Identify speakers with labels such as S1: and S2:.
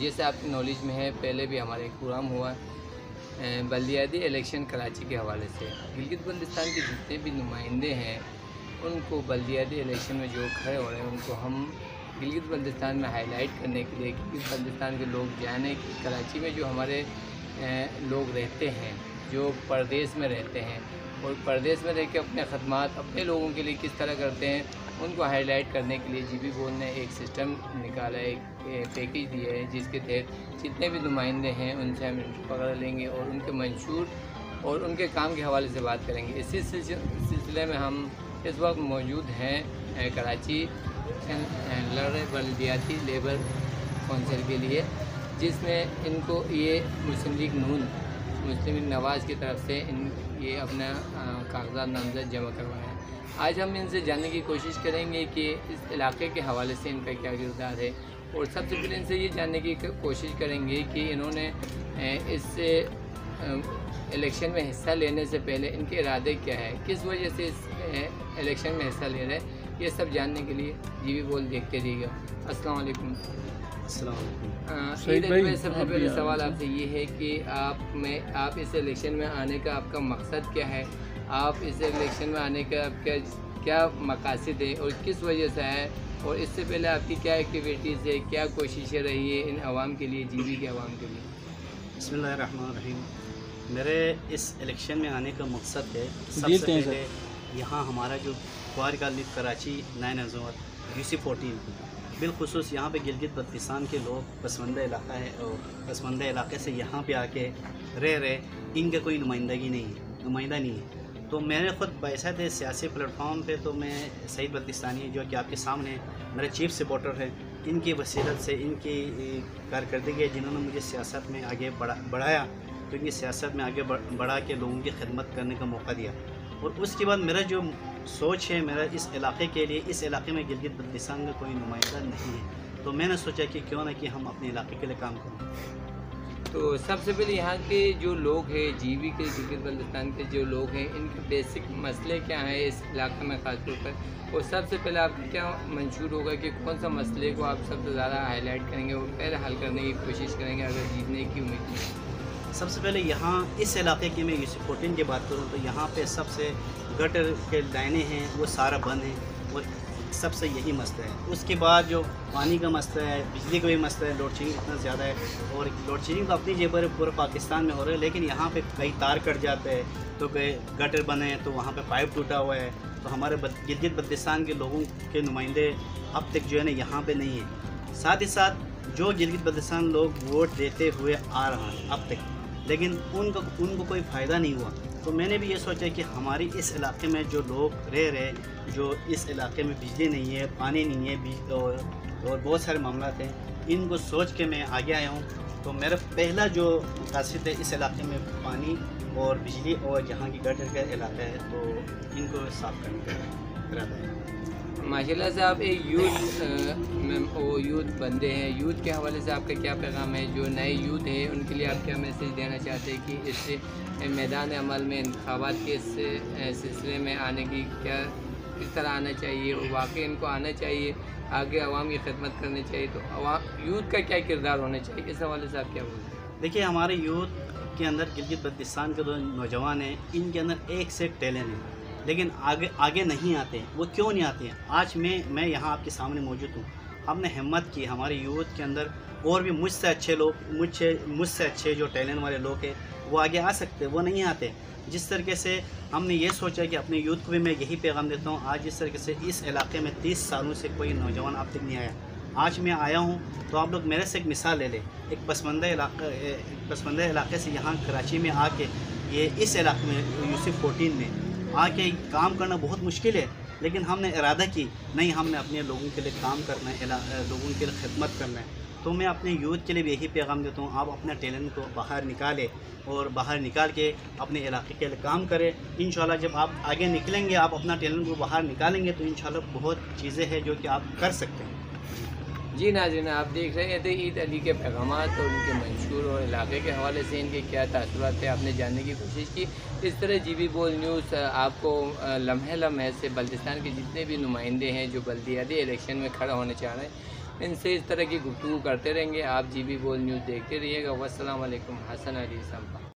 S1: जैसे आपकी नॉलेज में है, पहले भी हमारा एक प्रोग्राम हुआ बल्दियाती इलेक्शन कराची के हवाले से। गिलगित बल्तिस्तान के जितने भी नुमाइंदे हैं उनको बल्दियाती इलेक्शन में जो खड़े हो रहे हैं उनको हम गिलगित बल्तिस्तान में हाईलाइट करने के लिए, गिलगित बल्तिस्तान के लोग जाने कि कराची में जो हमारे लोग रहते हैं, जो परदेश में रहते हैं और परदेश में रह के अपने खदमात अपने लोगों के लिए किस तरह करते हैं, उनको हाईलाइट करने के लिए जीबी बोल ने एक सिस्टम निकाला है, एक पैकेज दिया है जिसके तहत जितने भी नुमाइंदे हैं उनसे हम पकड़ लेंगे और उनके मंशूर और उनके काम के हवाले से बात करेंगे। इसी सिलसिले में हम इस वक्त मौजूद हैं कराची बल्दियाती लेबर कौंसिल के लिए, जिसमें इनको ये मुस्लिम लीग नून मुस्लिम लीग नवाज़ की तरफ से ये अपना कागजात नामजद जमा करवाए हैं। आज हम इनसे जानने की कोशिश करेंगे कि इस इलाके के हवाले से इनका क्या किरदार है और सबसे पहले इनसे ये जानने की कोशिश करेंगे कि इन्होंने इस इलेक्शन में हिस्सा लेने से पहले इनके इरादे क्या है, किस वजह से इस इलेक्शन में हिस्सा ले रहे हैं, ये सब जानने के लिए जीबी बोल देखते रहिएगा। अस्सलाम वालेकुम। सबसे पहले सवाल आपसे ये है कि आप इस इलेक्शन में आने का आपका मकसद क्या है, आप इस इलेक्शन में आने का आपका क्या मकासद है और किस वजह से है, और इससे पहले आपकी क्या एक्टिविटीज़ है, क्या कोशिशें रही है इन आवाम के लिए, जीबी के आवाम के लिए।
S2: बिस्मिल्लाहिर्रहमानिर्रहीम। मेरे इस इलेक्शन में आने का मकसद है, सबसे पहले यहाँ हमारा जो क्वार कराची 9 नवंबर UC14 बिलखुसूस यहाँ पे गिलगित बल्तिस्तान के लोग पसमंदा इलाका है और पसमंदा इलाके से यहाँ पे आके रहे इनका कोई नुमाइंदा नहीं है। तो मैंने ख़ुद बैसात है सियासी प्लेटफॉर्म पे, तो मैं सईद बल्तिस्तानी जो कि आपके सामने मेरे चीफ सपोर्टर है, इनकी वसीलत से इनकी कारकर्दगी है जिन्होंने मुझे सियासत में आगे बढ़ाया, तो इनकी सियासत में आगे बढ़ा के लोगों की खिदमत करने का मौका दिया। और उसके बाद मेरा जो सोच है, मेरा इस इलाके के लिए, इस इलाके में गिलगित बल्तिस्तान का कोई नुमाइंदा नहीं है, तो मैंने सोचा कि क्यों ना कि हम अपने इलाके के लिए काम करें।
S1: तो सबसे पहले यहाँ के जो लोग हैं, जीबी के गिलगित बल्तिस्तान के जो लोग हैं, इनके बेसिक मसले क्या हैं इस इलाके में ख़ासतौर पर, और सबसे पहले आपका क्या मंशूर होगा कि कौन सा मसले को आप सबसे ज़्यादा हाईलाइट करेंगे और पहले हल करने की कोशिश करेंगे अगर जीतने की उम्मीद है?
S2: सबसे पहले यहाँ इस इलाके की मैं UC14 की बात करूँ तो यहाँ पे सबसे गटर के लाइनें हैं वो सारा बंद हैं और सबसे यही मसला है। उसके बाद जो पानी का मसला है, बिजली का भी मसला है, लोड शेडिंग इतना ज़्यादा है और लोड शेडिंग तो अपनी जगह पर पूरे पाकिस्तान में हो रहा है, लेकिन यहाँ पे कई तार कट जाते हैं, तो कई गटर बने हैं, तो वहाँ पे पाइप टूटा हुआ है। तो हमारे गिलगित बल्तिस्तान के लोगों के नुमाइंदे अब तक जो है ना यहाँ पर नहीं है। साथ ही साथ जो गिलगित बल्तिस्तान लोग वोट देते हुए आ रहा है अब तक, लेकिन उनको कोई फ़ायदा नहीं हुआ। तो मैंने भी ये सोचा कि हमारी इस इलाके में जो लोग रहे जो इस इलाके में बिजली नहीं है, पानी नहीं है और बहुत सारे मामला हैं, इनको सोच के मैं आगे आया हूँ। तो मेरा पहला जो मकासद है, इस इलाके में पानी और बिजली और यहाँ की गटर का इलाका है, तो इनको साफ करने का इरादा है।
S1: माशाल्लाह से आप एक यूथ बंदे हैं, यूथ के हवाले से आपका क्या पैगाम है, जो नए यूथ हैं उनके लिए आप क्या मैसेज देना चाहते हैं कि इससे मैदान अमल में इंतखाबात के सिलसिले में आने की क्या किस तरह आना चाहिए और वाकई इनको आना चाहिए, आगे आवाम की खिदमत करनी चाहिए, तो यूथ का क्या किरदार होना चाहिए, इस हवाले से आप क्या बोलते हैं?
S2: देखिए, हमारे यूथ के अंदर गिलगित बल्तिस्तान के जो नौजवान हैं, इनके अंदर एक से एक टैलेंट है, लेकिन आगे नहीं आते। वो क्यों नहीं आते हैं? आज मैं यहाँ आपके सामने मौजूद हूँ। हमने हिम्मत की, हमारे यूथ के अंदर और भी मुझसे अच्छे लोग, मुझसे अच्छे जो टैलेंट वाले लोग हैं वो आगे आ सकते हैं, वो नहीं आते। जिस तरीके से हमने ये सोचा कि अपने यूथ को भी मैं यही पैगाम देता हूँ, आज जिस तरीके से इस इलाके में 30 सालों से कोई नौजवान अब तक नहीं आया, आज मैं आया हूँ, तो आप लोग मेरे से एक मिसाल ले लें। एक पसमंदा इलाके से यहाँ कराची में आके, ये इस इलाके में UC14 में आके काम करना बहुत मुश्किल है, लेकिन हमने इरादा की नहीं, हमने अपने लोगों के लिए काम करना है, लोगों के लिए खिदमत करना है। तो मैं अपने यूथ के लिए भी यही पैगाम देता हूँ, आप अपने टैलेंट को बाहर निकालें और बाहर निकाल के अपने इलाके के लिए काम करें। इंशाल्लाह जब आप आगे निकलेंगे, आप अपना टैलेंट को बाहर निकालेंगे, तो इंशाल्लाह बहुत चीज़ें हैं जो कि आप कर सकते हैं।
S1: जी नाज़रीन, आप देख रहे थे ईद अली के पैगामात और उनके मंशूर और इलाके के हवाले से इनके क्या तासुरात थे, आपने जानने की कोशिश की। इस तरह जीबी बोल न्यूज़ आपको लम्हे लम्हे से बल्तिस्तान के जितने भी नुमाइंदे हैं जो बल्दियाती इलेक्शन में खड़ा होने चाह रहे हैं, इनसे इस तरह की गुफ्तगू करते रहेंगे। आप GB बोल न्यूज़ देखते रहिएगा। वस्सलाम वालेकुम। हसन अली संपा।